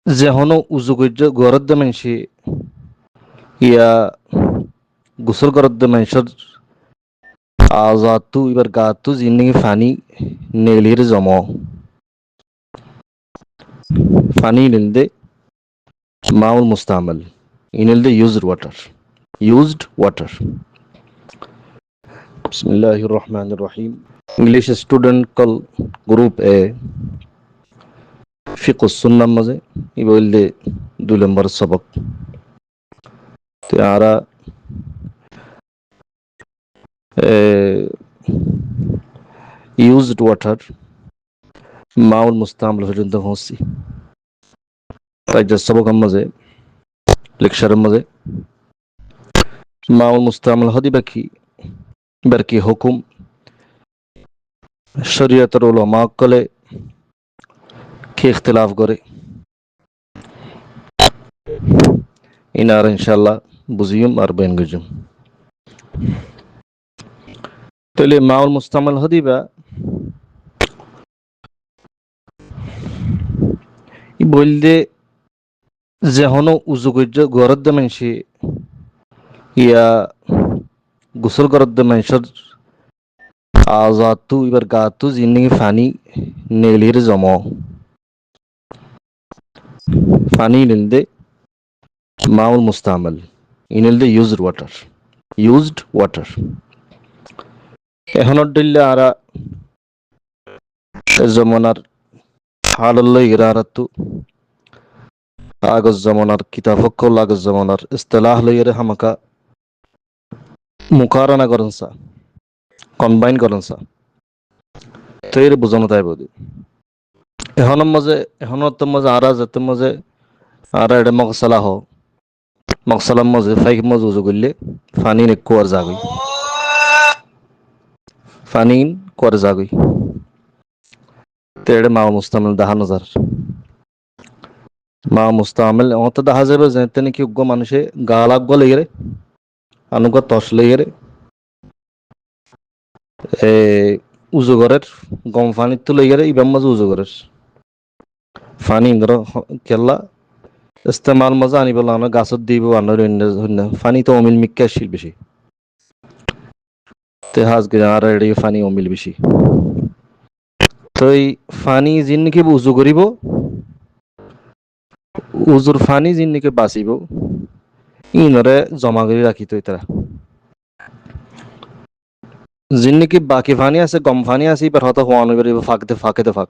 যে হনো উজু করছে গরত দে মানুষে ইয়া গোসল করত দে মানুষের আজাতু এবার গাতু জিন্দিগি ফানি নেলির জম ফানি নিলদে মাউল মুস্তামল ইনিলদে used water বিসমিল্লাহির রহমানির রহিম ইংলিশ স্টুডেন্ট কল গ্রুপ এ ফিকহ সুন্নাহ মাঝে ই বললে 2 নম্বর সবক তো আরা ইউজড ওয়াটার মাউল মুস্তামল পর্যন্ত পৌঁছি তাই যে সবক মাঝে লেকচারের মাঝে মাউল মুস্তামল হদি বাকি বারকি হুকুম শরীয়তের উলামা কলে কি ইখতিলাফ করে ইনার ইনশাআল্লাহ বুঝিয়ম আর বেন গুজুম তাহলে মাউল মুস্তামল হদিবা ই বললে যে হনো উজু করছে গরত দে মানুষে ইয়া গোসল করত দে মানুষের আজাতু এবার গাতু জিন্দিগি ফানি নেলির জম ফানি নিলদে মাউল মুস্তামল ইনিলদে used water এখনত দিল্লে আরা জমানার হালল্লাই ইরারাতু আগজ জমানার কিতাবকল আগজ জমানার ইস্তিলাহ লইরে হামাকা মুকারানা করনসা কম্বাইন করনসা তৈরি বুঝানো তাই বলি এখনত মাঝে আরা যেতে মাঝে আরা এটা মকসালা হ মকসালার মাঝে ফাইক মাঝে উজু করলে ফানিন কুয়ার জাগই ফানিন কুয়ার জাগই তো এটা মা মুস্তামিল দাহা নজার মা মুস্তামিল অত দেখা যাবে যে তেনে কি উগ্র মানুষে গা লাগব লেগে আনুক তস লেগে উজুগরের গম ফানির তো লেগে ইবাম মাঝে উজুগরের ফানি ইন্দ্র কেল্লা ইস্তেমাল মাঝে আনি বলা গাছত দিব আনার ফানি তো অমিল মিক্কা আসছিল বেশি তে হাজ গে আর এড়ি ফানি অমিল বেশি তো এই ফানি জিন্নিকে উজু করিব উজুর ফানি জিন্নিকে বাঁচিব ইনরে জমা করে রাখিত তারা জিন্নিকে বাকি ফানি আছে গম ফানি আছে এবার হয়তো হওয়ানো বেরিব ফাঁকে ফাঁক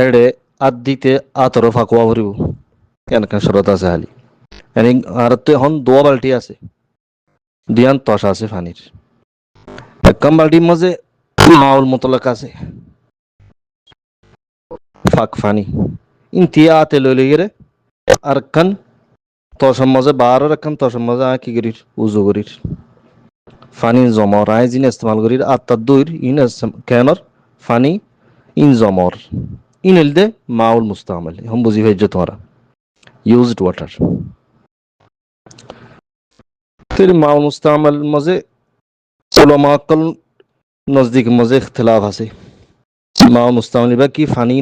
এড়ে আদ দিতে আতর ফাঁকুয়া ভরিব কেন সরত আছে হালি এনে আর তো এখন 2 বালতি আছে দিয়ান তস আছে ফানির একম বালতির মাঝে মাউল মতলক আছে ফাঁক ফানি ইনতিয়া আতে লই গেরে আর কান তসম মাঝে বারো রাখান তসম মাঝে কি করির উজু করির ফানি জমর আই জিন ইস্তেমাল করির আত্মার দইর ইন কেনর ফানি ইন জমর ইন দে মাউল মুস্তামল हम বুঝি হইছে তোমারা ইউজড ওয়াটার फिर माउल मुस्तामल मजे उलमा कल नजदीक मजे इख्तिलाफ আছে माउल मुस्तामल बा की फानी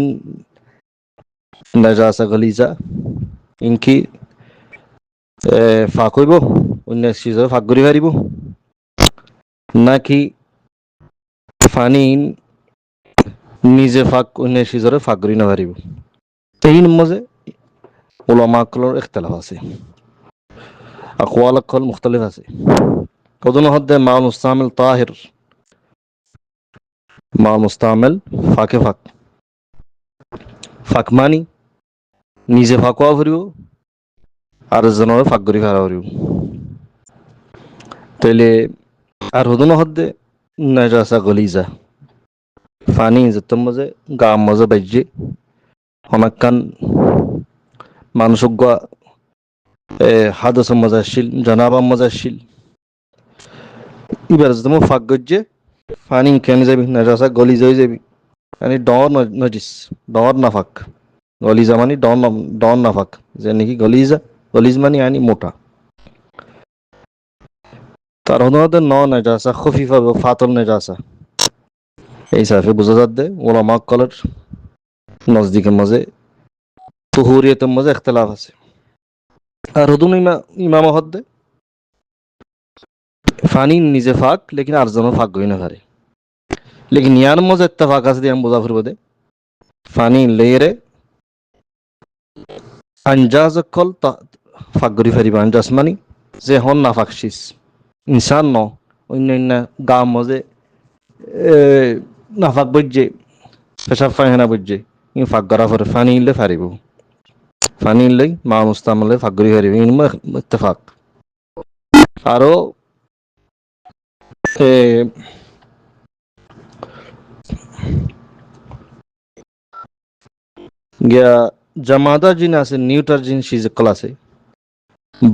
नजासा गलीजा इनकी ফাঁক হইব অন্য সিজর ফাঁক করি পারিব নাকি ফানি নিজে ফাঁক অন্য সিজরে ফাঁক করি না পারিব এই মজে উলামা কলর ইখতিলাফ আছে আকওয়াল কল মুখতালিফ আছে কদন হদ্দে মা মুস্তামিল তাহির মা মুস্তামিল ফাঁকে ফাঁক ফাঁক মানি নিজে ফাঁকুয়া ভরিব আর জনের ফাঁক করি ফেরা ভরিব তাইলে আর হদন হদ্দে নাজাসা গলিজা ফানি যেত মজে গা মজে বাজ্যে অনাকান মানুষক হাদস মজা আসছিল জানাবা মজা আসছিল এবার যেত ফাঁক গজ্জে ফানি কেন যাবি নাজাসা গলি যাই যাবি মানে ডর নজিস ডর না ফাঁক গলিজা মানে ডর না ফাঁক যে নাকি গলিজ মানে আনি মোটা তার হদে ন নাজাসা খফিফা ফাতল নাজাসা এই সাফে বুঝা যাচ্ছে ওলামা কলের নজদিকের মাঝে তুহুরিয়তের মাঝে ইখতিলাফ আছে। আর হুদুন ইমাম হদ্দে ফানি নিজে ফাঁক লেকিন আর জন ফাঁক গই না পারে, লেকিন ইয়ার মাঝে ইত্তেফাক আছে দিয়ে আমি বোঝা ফুরব দে ফানি লেয়েরে আঞ্জাজ কল ফাঁক গরি ফারিবা। আঞ্জাজ মানি যে হন না ফাঁকশিস ইনসান ন অন্যান্য গাম মাঝে নাফাক বজ্জে পেশাব পায়খানা বজ্জে ই ফাঁক গড়া ফরে ফানি ইলে ফারিব, ফানি ইলেই মা মুস্তামলে ফাঁক গরি ফারিব ইনমা ইত্তেফাক। আরো গিয়া জামাদা জিন আছে নিউটার জিন সিজকল আছে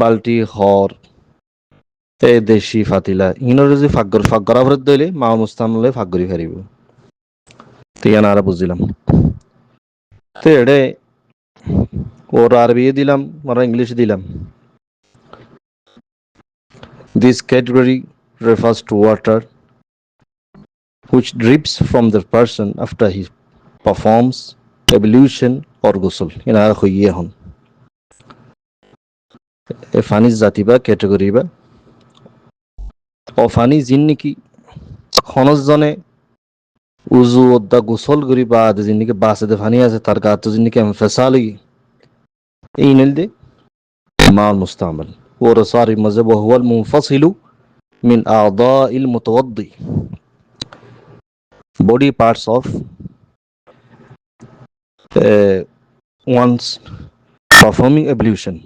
বাল্টি হর দেশি ফাতিলা ইনর যদি ফাঁক গড়া ফরে দইলে মা মুস্তামলে ফাঁক গরি ফারিব। তিয়ান আর বুঝিলাম তো এডে ওর আরবি দিলাম ওরা ইংলিশ দিলাম। This category refers to water which drips from the person after he performs ablution or ghusl. ইনা হইয়ে হন এ ফানি জাতি বা ক্যাটাগরি বা অফানি জিন নাকি খনজনে উজু ওদ্দা গোসল করি বা জিন নাকি বাসে দে ফানি আছে তার গা তো জিন নাকি এমফাসালি এই নেল দে মা মুস্তামাল ওর সারি মজব হুয়াল মুনফাসিলু মিন আদাইল মুতাওয়াদ্দি body parts of one's performing ablution.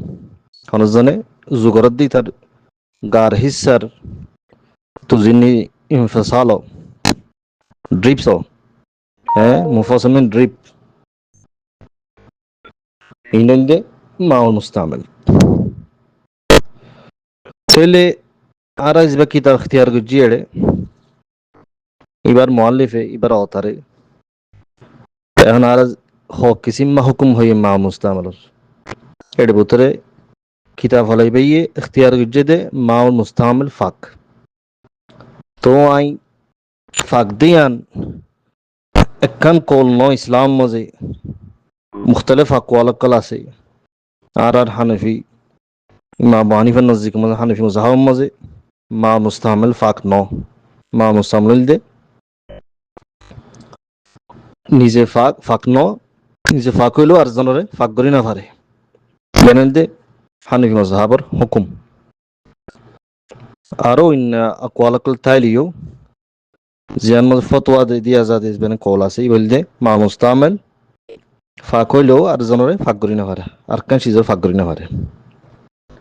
খনজনে উজু করত দি তার গার হিসার তো জিনি ইনফাসালো ড্রিপসও মুফাসমিন ড্রিপ ইনন্দে মাউল মুস্তামেল তাহলে আর ইসবা কিতাব ইখতিয়ার গুজিয়েড়ে এবার মুআল্লিফে এবার অতারে এখন আর হক কিসিম্মা হুকুম হয়ে মা মুস্তামেলর এর ভিতরে কিতাব হলাইবে ইখতিয়ার গুজে দে মাউল মুস্তামেল ফাক তো আই ফাক দিয়ান একখান কল ন ইসলাম মজে মুখতলিফ আকওয়াল আছে আর হানফি ইমাম আবু হানিফার নজদিক মজে হানফি মুজাহাব মজে মা মুস্তামেল ফাক ন মা মুস্তামেল দে নিজে ফাক ন নিজে ফাক হইলেও আর জনরে ফাক করি না পারে জানেন দে হানফি মুজাহাবর হুকুম। আরো আকওয়াল তাইলিও জিয়ান মজে ফতোয়া দিয়া যা দিস বেনে কল আছে বলদে মা মুস্তামেল ফাঁক হইলেও আর জনরে ফাঁক করি না পারে আর কান সিজর ফাঁক করি না পারে।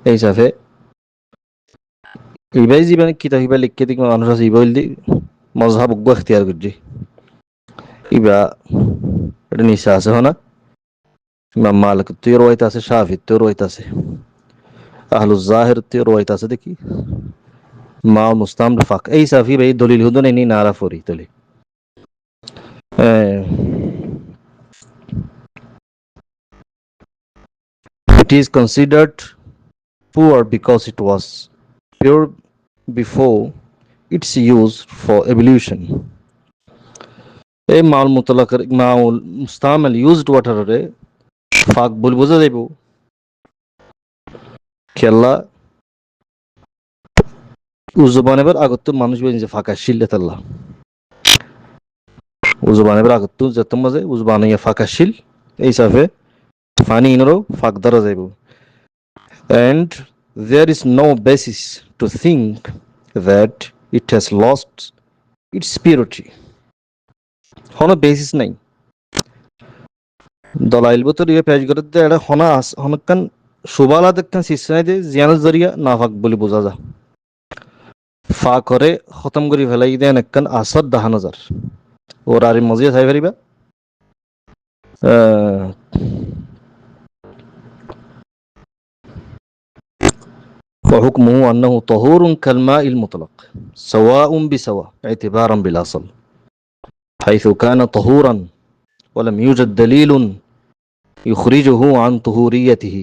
এই হিসাবে ইবাই জীবনে কিতাব ইবা লিখকে দিক মানুষ আছে ইবা হইলি মজহাব উগ্র ইখতিয়ার করছি ইবা এটা নিশা আছে হনা ইমাম মালিক তুই রোয়াইতে আছে শাফি তুই রোয়াইতে আছে আহলুজ জাহির তুই রোয়াইতে আছে দেখি মা মুস্তাম ফাঁক এই সাফি ভাই দলিল হুদন এনি নারা ফরি তলি it is considered poor because it was pure before its use for ablution. এই মাউল মুতলাকের মাউল মুস্তামেল ইউজড ওয়াটারে ফাঁক বল বোঝা যাইব খেলা উজু বানাবার আগত মানুষ যে ফাঁকা শিল তাল্লা উজু বানাবার আগত যত মাঝে উজু বানাইয়া ফাঁকা শিল এই হিসাবে ফানি ইনরও ফাঁক ধরা যাইব and there is no basis to think that it has lost its purity. কোনো বেসিস নাই দলাইল বতর ইয়ে পেশ করে দে এটা হনা হনকান সুবালা দেখকান সিস্টেম দে জিয়ানের জরিয়া না ফাক বলি বোঝা যা ফা করে খতম করি ফেলাই দেন একখান আসর দাহান হাজার ওর আর মজিয়া চাই পারিবা وحكمه أنه طهور كالماء المطلق سواء بسواء اعتبارا بالأصل حيث كان طهورا ولم يوجد دليل يخرجه عن طهوريته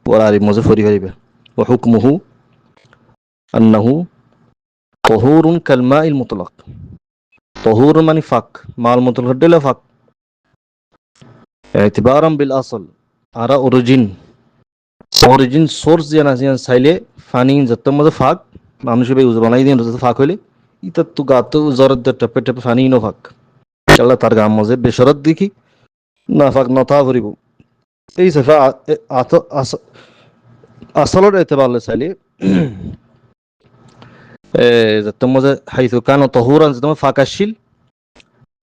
ولا مزفر غريبة وحكمه أنه طهور كالماء المطلق طهور মানে ফাক মাল মুতলাক দিলে ফাক اعتبارا بالأصل أرى অরিজিন সোর্স যেন আছে চাইলে ফানি যত মধ্যে ফাঁক মানুষ উজ বানাই দিন যত ফাঁক হইলে ইতা তো গাত জরদ টেপে টেপে ফানি নো ফাঁক আল্লাহ তার গাম মজে বেসরত দেখি না ফাঁক নথা ভরিব এই সেফা আসলর এতেবারলে চাইলে যত মজে হাইতু কান তহুরান যত ফাঁক আসছিল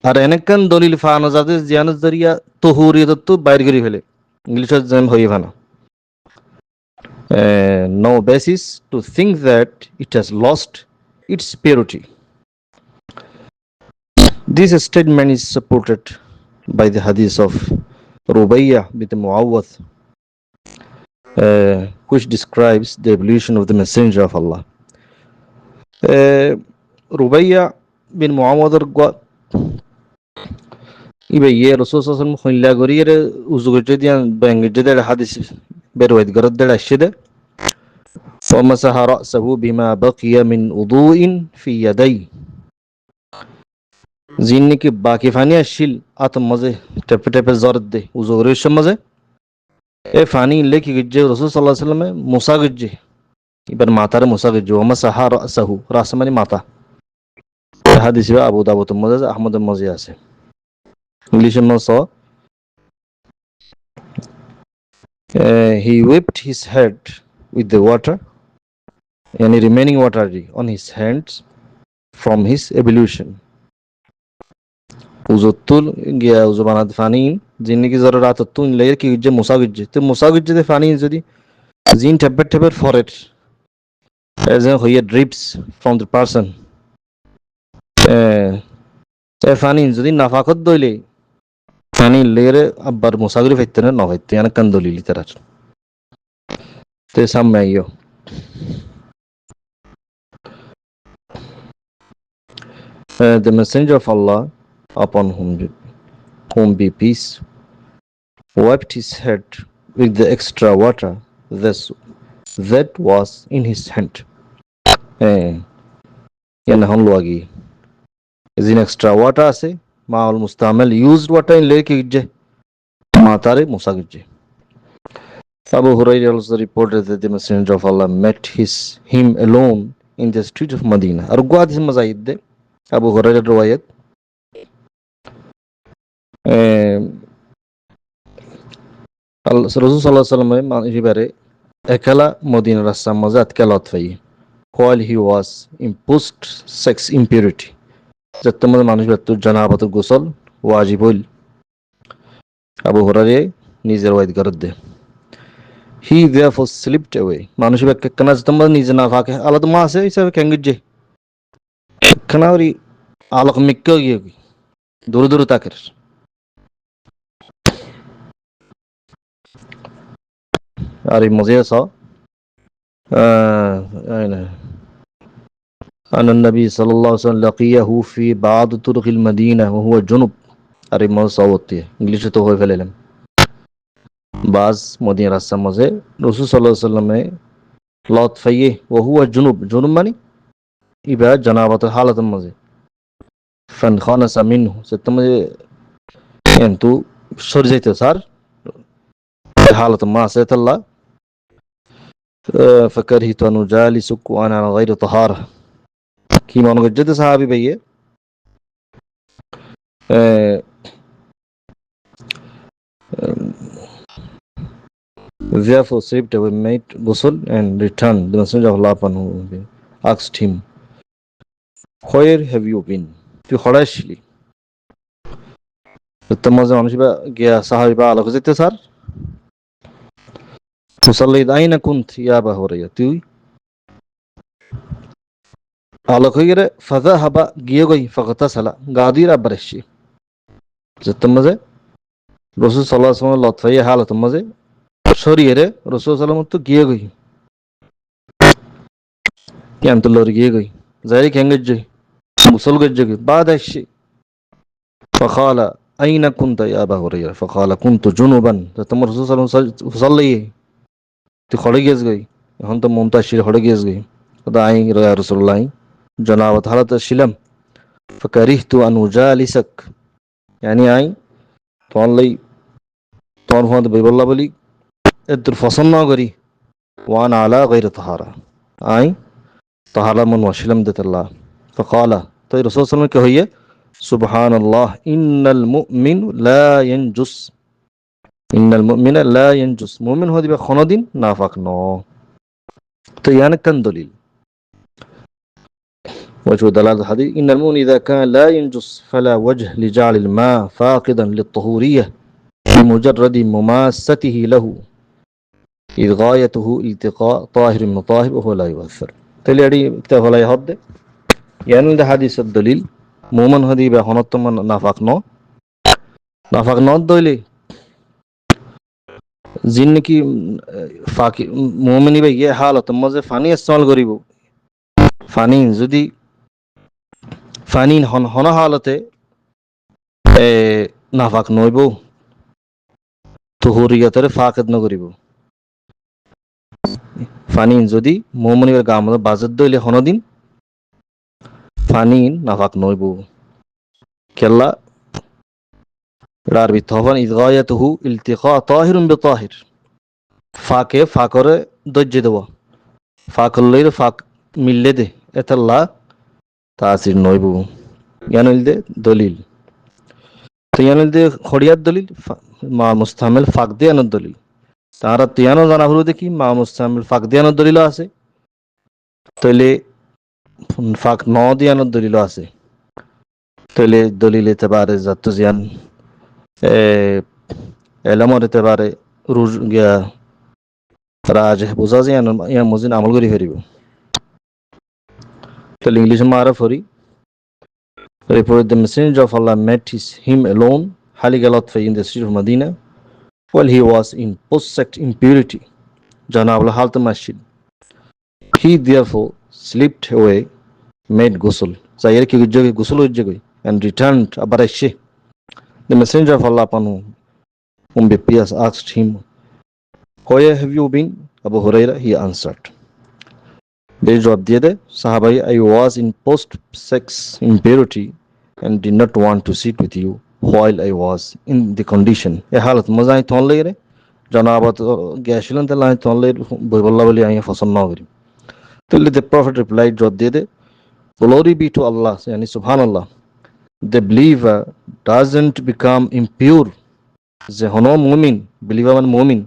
আর এনেকান দলিল ফানো যাদের জিয়ানের জরিয়া তহুরিয়ত তো বাইর করি ফেলে ইংলিশত যেন হই ফানা no basis to think that it has lost its purity. This statement is supported by the hadith of Rubayya bint Muawwad, which describes the evolution of the Messenger of Allah. Rubayya bin Muawwad ibe ye Rasul sallallahu alaihi wasallam khilla goriyere uzugje diyan bangje der hadith berwayt garad der ashide ومسح رأسه بما بقي من وضوء في يديه জিন্নি কি বাকি funny আসছিল আতম মজে টেপে টেপে জরদ দে উজোরের মজে a funny লেখি গিজে রাসূল সাল্লাল্লাহু আলাইহি ওয়াসাল্লাম মুসা গিজে এবার মাতারে মুসা গিজে ومسح رأسه রাস মানে মাথা হাদিস আবু দাউদ মজে আহমদ মজে আছে ইংলিশে মস he whipped his head with the water any remaining water on his hands from his ablution uzutul gya uzubanat fani jinni ki zarurat tun layer ki je musagijje te musagijje de fani jodi jin tabber for it as in here drips from the person e fani jodi nafaqat doile fani layer abbar musagri fettene no fette yana kan dolili tarar te sammayo the messenger of Allah upon whom be peace wiped his head with the extra water that was in his hand yana hon loagi is in extra water ase maal mustamil used water in lake je matare musagje Abu Hurairah also reported that the messenger of Allah met him alone in the street of Medina argo hadith mazahid de Abu Hurairah riwayat Rasul sallallahu alaihi wasallam manjibare ekala Medina rasta mazat kalat fai while he was imposed sex impurity যতমদ মানুষ ব্যক্তির জানাবাত গোসল ওয়াজিব হইল আবু হুরায়রা নিজের ওয়াইদ করে দে he therefore slipped away মানুষ ব্যক্তি কানা যতমদ নিজে না ফাকে আলাদ মা আছে হিসাবে কেঙ্গিজে কানাউরি আলোক মিক্কা গিয়ে দূর দূর তাকের আর এই মজে আছে أن النبي صلى الله عليه وسلم لقيه في بعض طرق المدينة وهو جنب أري ما صوتي إنجليش تو هو فللم بعض مدينة راستہ مزے رسول صلى الله عليه وسلم لوط فيه وهو جنب ماني إبا جنابة حالة مزے فانخنس منه ستمزے أنتو شرجت صار حالة ما سيت الله فكرهت أن أجالسك وأنا على غير طهارة কি মনে করছে তো সাহাবি ভাইয়ে therefore slipped away made ghusl and returned the messenger of Allah upon whom asked him where have you been তুই হড়াই ছিলি তো মজা মানুষ বা গিয়া সাহাবি বা আলোক যেতে স্যার তুসাল্লিদ আইনা কুন্ত ইয়া আবা হুরায়রা তুই আলোক হয়ে গেলে ফাজা হাবা গিয়ে গই ফকতা সালা গাদির আব্বারেশি যেতে মজে রসুল সাল্লাল্লাহু আলাইহি ওয়াসাল্লাম লতফাই হালত মজে সরিয়ে রে রসুল সাল্লাল্লাহু তো গিয়ে গই কেন তো লর গিয়ে গই যাই কেঙ্গজ জই মুসল গজ জই বাদ আসি ফখালা আইনা কুনতা ইয়া আবা হুরায়রা ফখালা কুনতু জুনুবান তোমার রসুল সাল্লাল্লাহু আলাইহি ওয়াসাল্লাম সাল্লাই তুই খড়ে গেছ গই এখন তো মুমতাশির খড়ে গেছ গই খোদা আই রা রাসূলুল্লাহ জনাবত হালত ছিলাম فكرهت أن أجالسك يعني أي طالي তোমার ফোন বইবল্লা বলি এর পছন্দ করি ওয়ান আলা গৈর তাহারা আই তাহারা মন ওয়াসিলাম দেতাল্লাহ ফকালা তো এই রসুল সাল্লামকে হইয়ে সুবহান আল্লাহ ইন্নাল মুমিনা লা ইয়ানজুস মুমিন হয়ে দিবে কোনদিন নাফাক ন তো ইয়ান কান দলিল وجه دلالة الحديث إن المؤمن إذا كان لا ينجس فلا وجه لجعل الماء فاقدا للطهورية بمجرد مماسته له إذ غايته التقاء طاهر من طاهر وهو لا يؤثر تلي كتاب لا يهد يعني هذا حديث الدليل مؤمن هذه بخنط من نافق نو دليل जिन की फाकी मोमिनी भाई ये हालत मजे फानी इस्तेमाल करीब फानी যদি ফানি হন হালতে নাফাক নইব তুহুরিয়তরে ফাকিদ ন করিব ফানি যদি মোমিনীর গাম বাজত দইলে হনদিন ফানি নাফাক নইব কেল্লা রার বিতহবান ইদগায়াতুহু ইলতিকা তাহিরুন বিতাহির ফাকে ফাকরে দজ্জে দেওয়া ফাকল্লের ফাক মিললে দে এতাল্লা তাসির নইব ইয়ানুল দে দলিল তো ইয়ানুল দে খড়িয়ার দলিল মা মুস্তামিল ফাক দে আনার দলিল তারা তিয়ানো জানা হলো দেখি মা মুস্তামিল ফাক দে আনার দলিল আছে তাইলে ফাক ন দিয়ে আনার দলিল আছে তাইলে দলিল এতেবারে জাত জিয়ান এলামর এতেবারে রুজ গিয়া রাজে বোঝা যায় ইয়া মজিন আমল করি ফেরিব তাহলে ইংলিশে মারা ফরি reported the messenger of Allah met him alone Haligalatfa in the street of Medina while he was in post-sect impurity Janab al-Halt Masjid he therefore slipped away made ghusl Zahir ki ghusl hojje and returned abarashe the messenger of Allah upon whom be peace asked him where have you been Abu Huraira he answered they jawab diye de sahabai I was in post-sex impurity and did not want to sit with you while I was in the condition e halat mazai ton legre janabat gashilan te lai ton le bolla boli ai fasan na kari so the prophet replied jawab diye de glory be to Allah yani subhanallah the believer doesn't become impure যে হন মুমিন believer man mu'min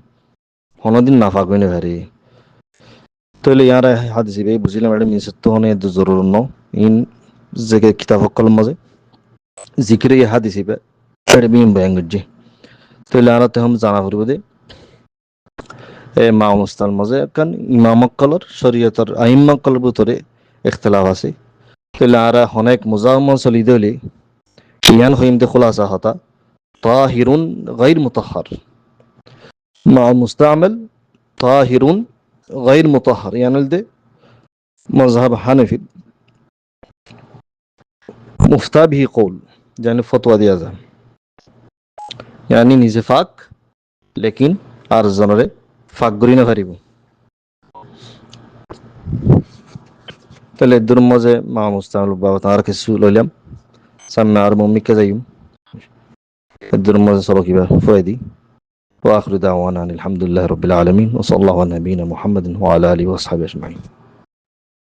হনদিন নাফাক হইনে পারে তাহলে ইয়ার হাদিস বে বুঝিলাম এটা মিসত হনে জরুর ন ইন জেগে কিতাব কলম মাঝে জিকিরে হাদিস বে এটা বিম বাঙ্গজি তাহলে আরাতে হাম জানা করব দে এ মা মুস্তাল মাঝে কান ইমাম কলর শরীয়তর আইম্মা কলর ভিতরে ইখতিলাফ আছে তাহলে আরা অনেক মুজাম্মল সলিদলি ইয়ান হইম দে খুলাসা হতা তাহিরুন গায়র মুতাহহার মা মুস্তামিল তাহিরুন غير مطهر يعني ده مذهب حنفي مفتى به قول يعني فتوى दिया যায় يعني নিজে ফাক लेकिन আর জনরে ফাক করি না পারিব তাহলে দুর মজে মা মুস্তামিল বাবা তার কিছু লইলাম সামনে আর মম্মিকে যাইম দুর মজে সব কিবা ফয়দি وآخر دعوانا الحمد لله رب العالمين وصلى الله على نبينا محمد وعلى آله وصحبه أجمعين